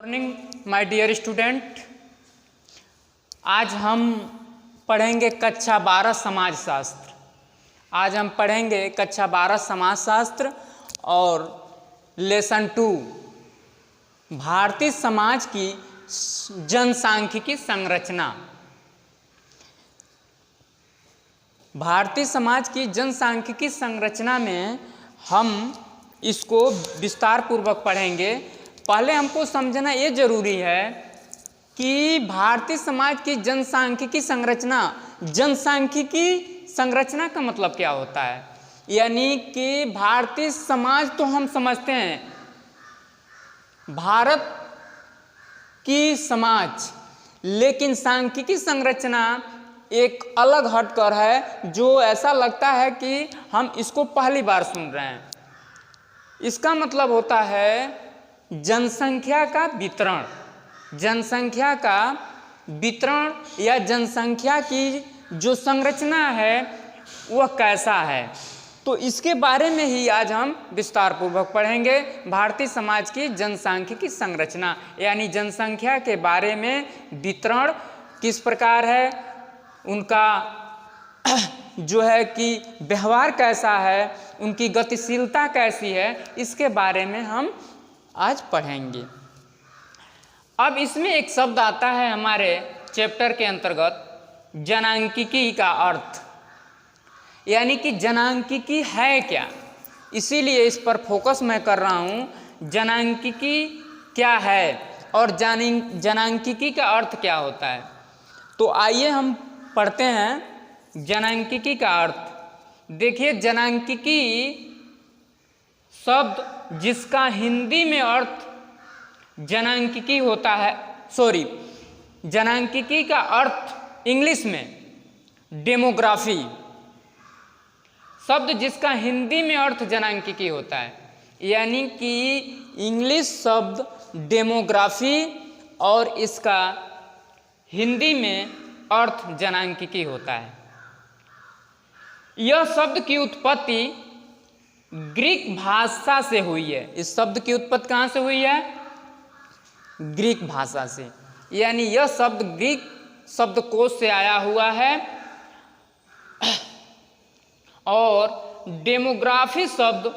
Morning my dear student, आज हम पढ़ेंगे कक्षा 12 समाजशास्त्र। आज हम पढ़ेंगे कक्षा 12 समाजशास्त्र और लेसन 2 भारतीय समाज की जनसांख्यिकी संरचना। भारतीय समाज की जनसांख्यिकी संरचना में हम इसको विस्तार पूर्वक पढ़ेंगे। पहले हमको समझना ये जरूरी है कि भारतीय समाज की जनसांख्यिकी संरचना, जनसांख्यिकी संरचना का मतलब क्या होता है। यानी कि भारतीय समाज तो हम समझते हैं भारत की समाज, लेकिन सांख्यिकी संरचना एक अलग हटकर है, जो ऐसा लगता है कि हम इसको पहली बार सुन रहे हैं। इसका मतलब होता है जनसंख्या का वितरण, जनसंख्या का वितरण या जनसंख्या की जो संरचना है वह कैसा है। तो इसके बारे में ही आज हम विस्तार पूर्वक पढ़ेंगे। भारतीय समाज की जनसांख्यिकी संरचना यानी जनसंख्या के बारे में वितरण किस प्रकार है, उनका जो है कि व्यवहार कैसा है, उनकी गतिशीलता कैसी है, इसके बारे में हम आज पढ़ेंगे। अब इसमें एक शब्द आता है हमारे चैप्टर के अंतर्गत, जनांकिकी का अर्थ। यानी कि जनांकिकी है क्या, इसीलिए इस पर फोकस मैं कर रहा हूँ। जनांकिकी क्या है और जनांकिकी का अर्थ क्या होता है। तो आइए हम पढ़ते हैं जनांकिकी का अर्थ। देखिए, जनांकिकी शब्द जिसका हिंदी में अर्थ जनांकिकी होता है, जनांकिकी का अर्थ इंग्लिश में डेमोग्राफी, शब्द जिसका हिंदी में अर्थ जनांकिकी होता है। यानी कि इंग्लिश शब्द डेमोग्राफी और इसका हिंदी में अर्थ जनांकिकी होता है। यह शब्द की उत्पत्ति ग्रीक भाषा से हुई है। इस शब्द की उत्पत्ति कहाँ से हुई है? ग्रीक भाषा से। यानी यह शब्द ग्रीक शब्दकोश से आया हुआ है। और डेमोग्राफी शब्द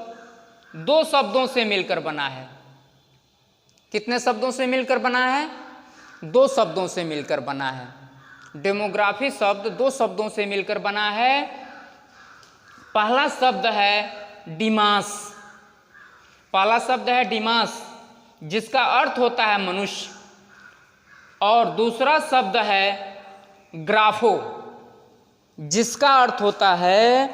दो शब्दों से मिलकर बना है। कितने शब्दों से मिलकर बना है? दो शब्दों से मिलकर बना है। डेमोग्राफी शब्द दो शब्दों से मिलकर बना है। पहला शब्द है डिमास। पहला शब्द है डिमास, जिसका अर्थ होता है मनुष्य, और दूसरा शब्द है ग्राफो, जिसका अर्थ होता है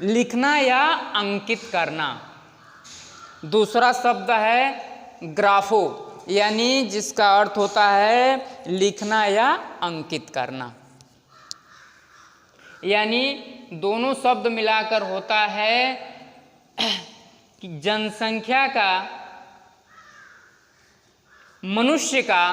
लिखना या अंकित करना। दूसरा शब्द है ग्राफो, यानी जिसका अर्थ होता है लिखना या अंकित करना। यानी दोनों शब्द मिलाकर होता है कि जनसंख्या का, मनुष्य का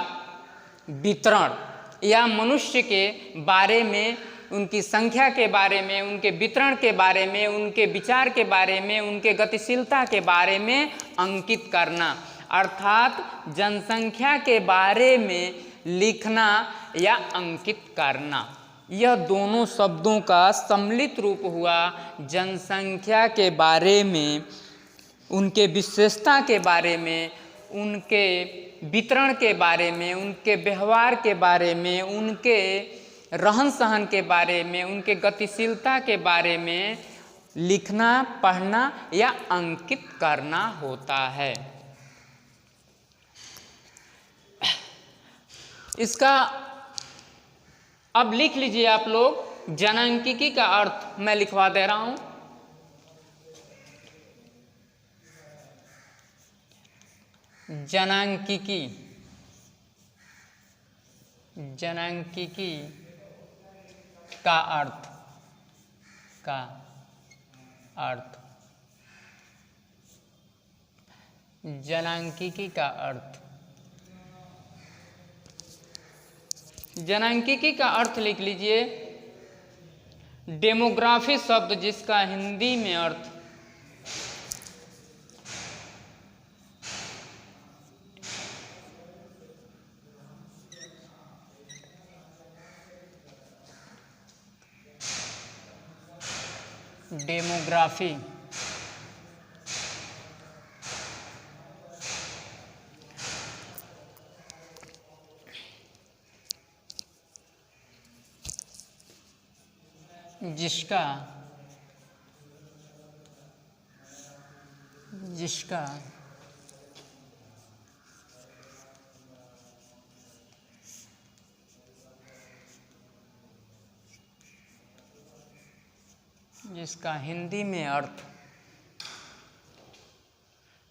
वितरण या मनुष्य के बारे में, उनकी संख्या के बारे में, उनके वितरण के बारे में, उनके विचार के बारे में, उनके गतिशीलता के बारे में अंकित करना। अर्थात जनसंख्या के बारे में लिखना या अंकित करना। यह दोनों शब्दों का सम्मिलित रूप हुआ जनसंख्या के बारे में, उनके विशेषता के बारे में, उनके वितरण के बारे में, उनके व्यवहार के बारे में, उनके रहन सहन के बारे में, उनके गतिशीलता के बारे में लिखना, पढ़ना या अंकित करना होता है। इसका अब लिख लीजिए आप लोग, जनांकिकी का अर्थ मैं लिखवा दे रहा हूं। जनांकिकी, जनांकिकी का अर्थ, जनांकिकी का अर्थ। जनांकिकी का अर्थ लिख लीजिए, डेमोग्राफी शब्द जिसका हिंदी में अर्थ डेमोग्राफी, जिसका जिसका जिसका हिंदी में अर्थ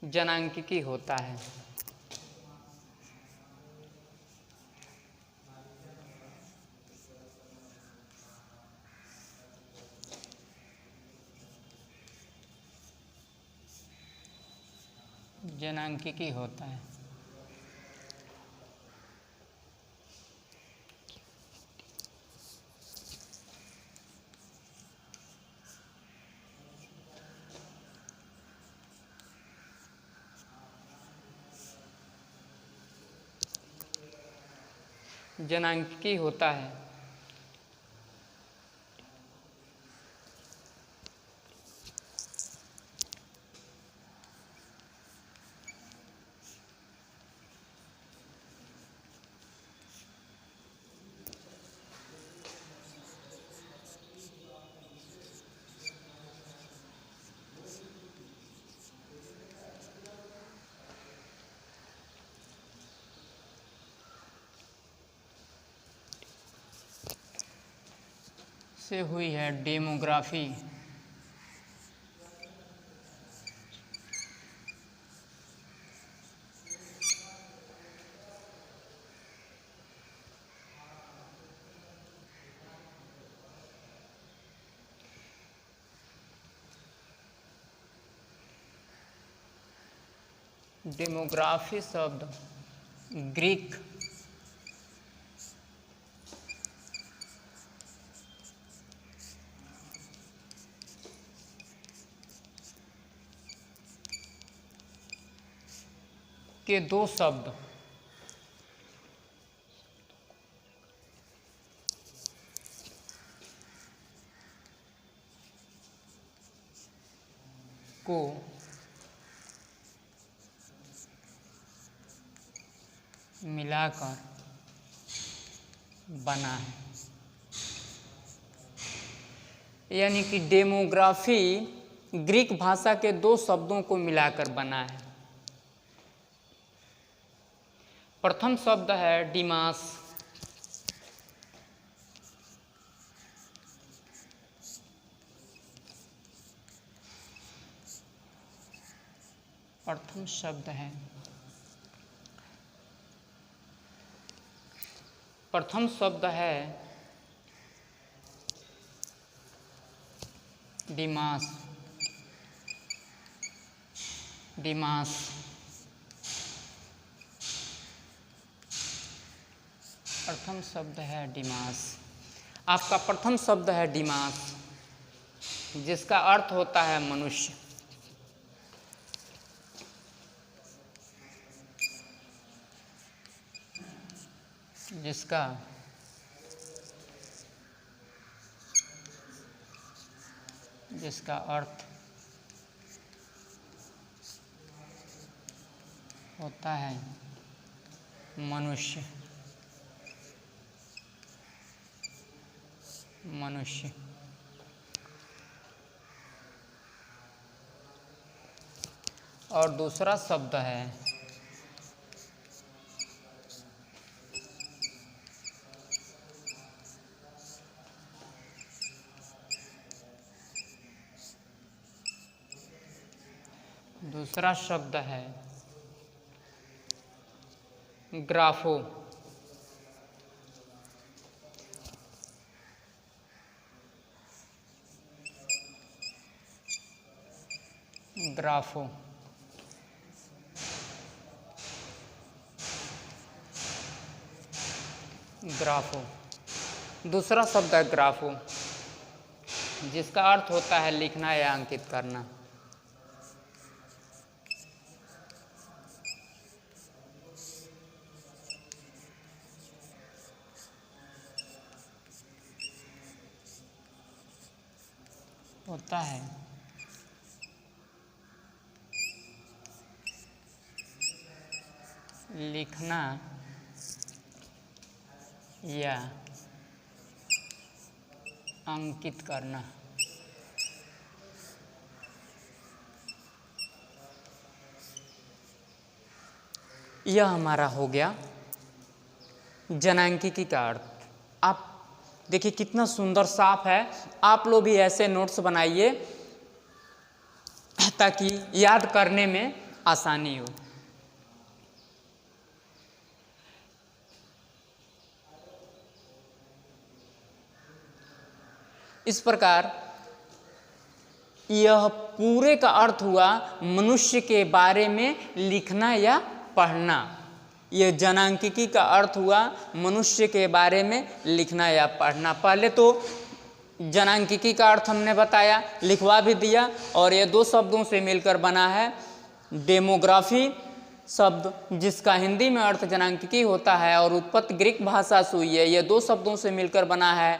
जनांकिकी होता है। जनांकिकी होता है। जनांकिकी होता है। से हुई है डेमोग्राफी। डेमोग्राफी शब्द ग्रीक के दो शब्द को मिलाकर बना है। यानी कि डेमोग्राफी ग्रीक भाषा के दो शब्दों को मिलाकर बना है। प्रथम शब्द है डिमास, प्रथम शब्द है डिमास। डिमास प्रथम शब्द है डिमास। आपका प्रथम शब्द है डिमास, जिसका अर्थ होता है मनुष्य। जिसका अर्थ होता है मनुष्य। मनुष्य और दूसरा शब्द है ग्राफो। ग्राफो ग्राफो दूसरा शब्द है ग्राफो, जिसका अर्थ होता है लिखना या अंकित करना। होता है लिखना या अंकित करना। यह हमारा हो गया जनांकिकी का अर्थ। आप देखिए कितना सुंदर साफ है। आप लोग भी ऐसे नोट्स बनाइए ताकि याद करने में आसानी हो। इस प्रकार यह पूरे का अर्थ हुआ मनुष्य के बारे में लिखना या पढ़ना। यह जनांकिकी का अर्थ हुआ मनुष्य के बारे में लिखना या पढ़ना। पहले तो जनांकिकी का अर्थ हमने बताया, लिखवा भी दिया, और ये दो शब्दों से मिलकर बना है। डेमोग्राफी शब्द जिसका हिंदी में अर्थ जनांकिकी होता है और उत्पत्ति ग्रीक भाषा से हुई है, ये दो शब्दों से मिलकर बना है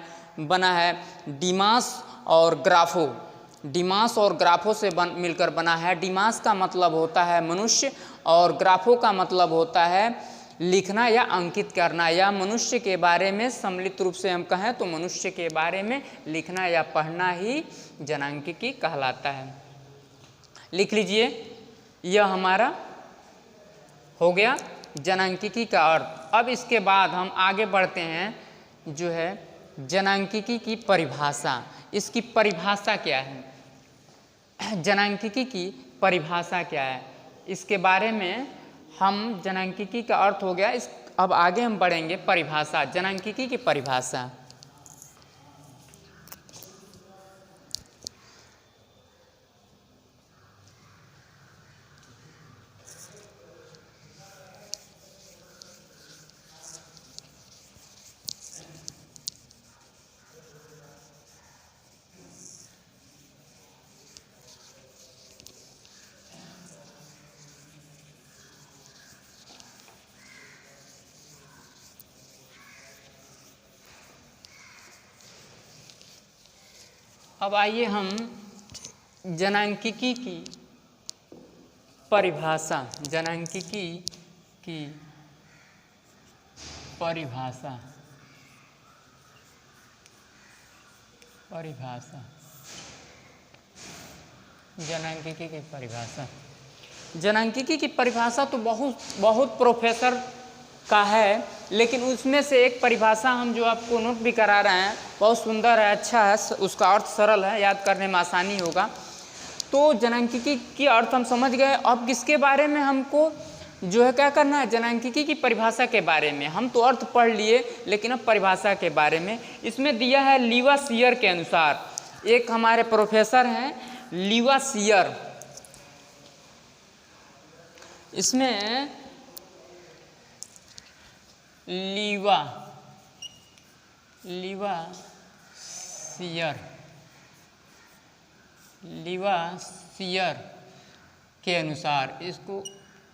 डिमास और ग्राफो। डिमास और ग्राफो से मिलकर बना है। डिमास का मतलब होता है मनुष्य और ग्राफो का मतलब होता है लिखना या अंकित करना, या मनुष्य के बारे में सम्मिलित रूप से हम कहें तो मनुष्य के बारे में लिखना या पढ़ना ही जनांकिकी कहलाता है। लिख लीजिए, यह हमारा हो गया जनांकिकी का अर्थ। अब इसके बाद हम आगे बढ़ते हैं, जो है जनांकिकी की परिभाषा। इसकी परिभाषा क्या है, जनांकिकी की परिभाषा क्या है, इसके बारे में हम, जनांकिकी का अर्थ हो गया, अब आगे हम बढ़ेंगे परिभाषा, जनांकिकी की परिभाषा। अब आइए हम जनांकिकी की परिभाषा, जनांकिकी की परिभाषा जनांकिकी की परिभाषा। जनांकिकी की परिभाषा तो बहुत प्रोफेसर का है, लेकिन उसमें से एक परिभाषा हम जो आपको नोट भी करा रहे हैं, बहुत सुंदर है, अच्छा है, उसका अर्थ सरल है, याद करने में आसानी होगा। तो जनांकिकी की अर्थ हम समझ गए। अब किसके बारे में हमको जो है क्या करना है, जनांकिकी की परिभाषा के बारे में। हम तो अर्थ पढ़ लिए, लेकिन अब परिभाषा के बारे में इसमें दिया है लीवासियर के अनुसार। एक हमारे प्रोफेसर हैं लीवासियर, इसमें लीवासियर के अनुसार, इसको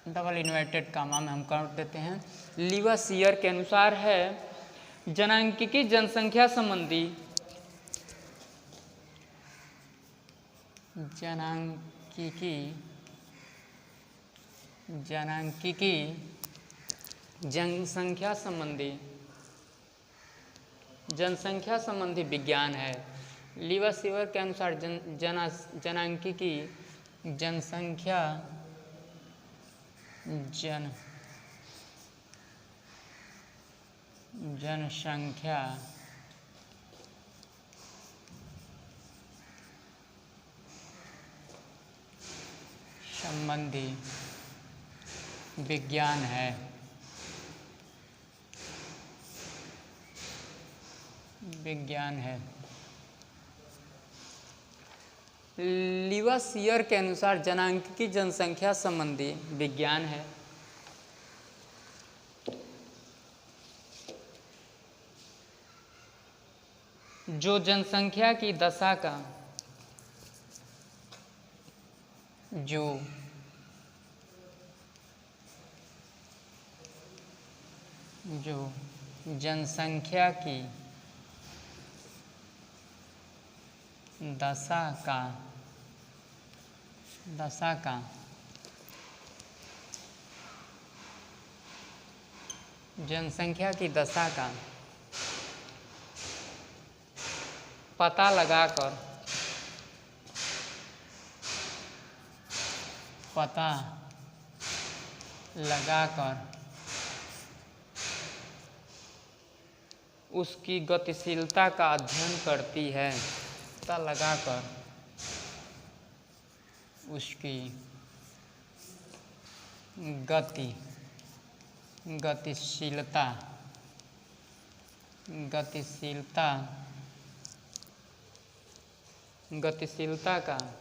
डबल इन्वर्टेड कामा में हम कर देते हैं। लीवासियर के अनुसार है जनांकिकी जनसंख्या जनसंख्या संबंधी विज्ञान है। लीवासियर के अनुसार जनांकिकी जनसंख्या संबंधी विज्ञान है। लीवासियर के अनुसार जनांकिकी जनसंख्या संबंधी विज्ञान है। जो जनसंख्या की दशा का जो जनसंख्या की दशा का जनसंख्या की दशा का पता लगाकर उसकी गतिशीलता का अध्ययन करती है। पता लगाकर उसकी गतिशीलता का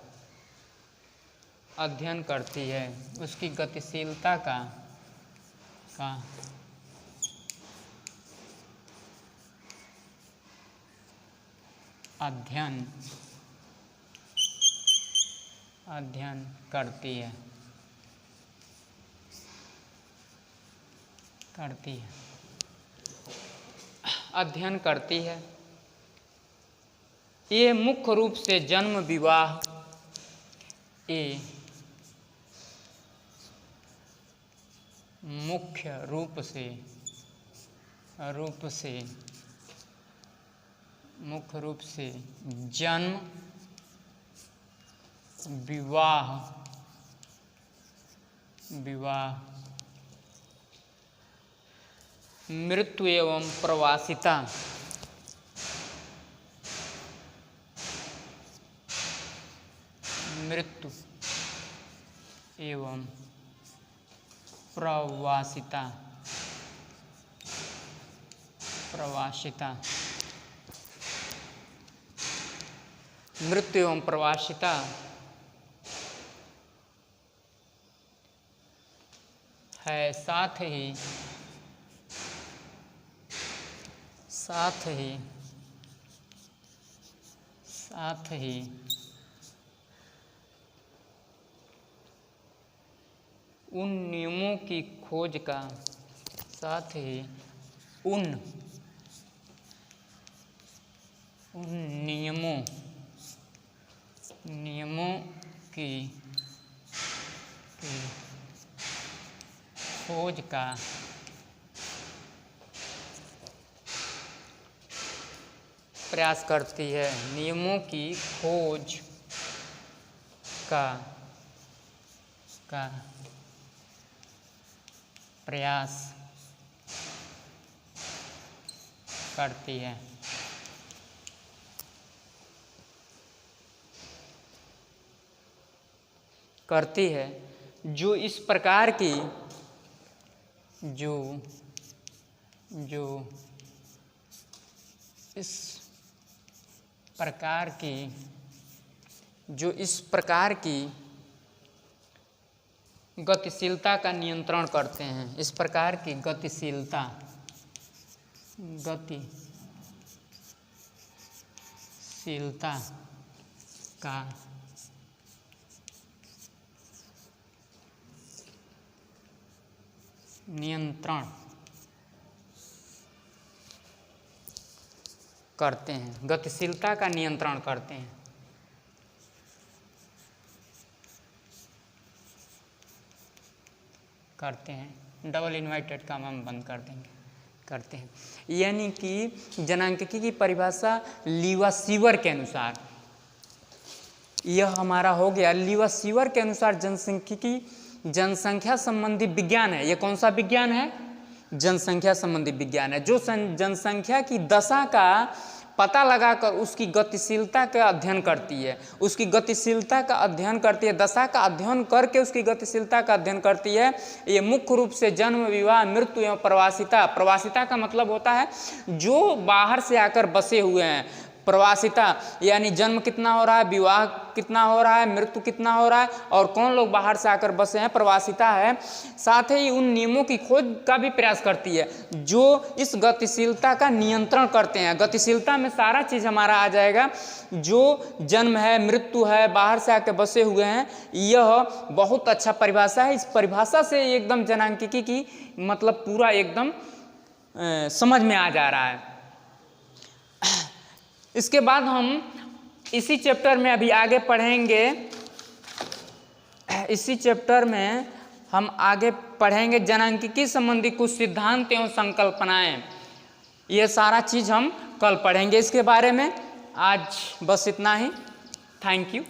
अध्ययन करती है। उसकी गतिशीलता का अध्ययन करती है। अध्ययन करती है। ये मुख्य रूप से जन्म विवाह, मुख्य रूप से जन्म विवाह मृत्यु एवं प्रवासिता है। साथ ही उन नियमों की खोज का नियमों की खोज का प्रयास करती है। नियमों की खोज का प्रयास करती है। जो इस प्रकार की गतिशीलता का नियंत्रण करते हैं। इस प्रकार की गतिशीलता का नियंत्रण करते हैं। गतिशीलता का नियंत्रण करते हैं। डबल इन्वर्टेड कॉमा हम बंद कर देंगे। करते हैं यानी कि जनांकिकी की परिभाषा लीवा-सीवर के अनुसार, यह हमारा हो गया। लीवा-सीवर के अनुसार जनसांख्यिकी जनसंख्या संबंधी विज्ञान है। यह कौन सा विज्ञान है? जनसंख्या संबंधी विज्ञान है, जो जनसंख्या की दशा का पता लगाकर उसकी गतिशीलता का अध्ययन करती है। उसकी गतिशीलता का अध्ययन करती है, दशा का अध्ययन करके उसकी गतिशीलता का अध्ययन करती है। ये मुख्य रूप से जन्म, विवाह, मृत्यु एवं प्रवासिता। प्रवासिता का मतलब होता है जो बाहर से आकर बसे हुए हैं। प्रवासिता यानी जन्म कितना हो रहा है, विवाह कितना हो रहा है, मृत्यु कितना हो रहा है और कौन लोग बाहर से आकर बसे हैं, प्रवासिता है। साथ ही उन नियमों की खोज का भी प्रयास करती है जो इस गतिशीलता का नियंत्रण करते हैं। गतिशीलता में सारा चीज़ हमारा आ जाएगा, जो जन्म है, मृत्यु है, बाहर से आकर बसे हुए हैं। यह बहुत अच्छा परिभाषा है। इस परिभाषा से एकदम जनांकिकी की मतलब पूरा एकदम समझ में आ जा रहा है। इसके बाद हम इसी चैप्टर में अभी आगे पढ़ेंगे, इसी चैप्टर में हम आगे पढ़ेंगे जनांकिकी संबंधी कुछ सिद्धांत एवं संकल्पनाएं। ये सारा चीज़ हम कल पढ़ेंगे इसके बारे में। आज बस इतना ही। Thank you.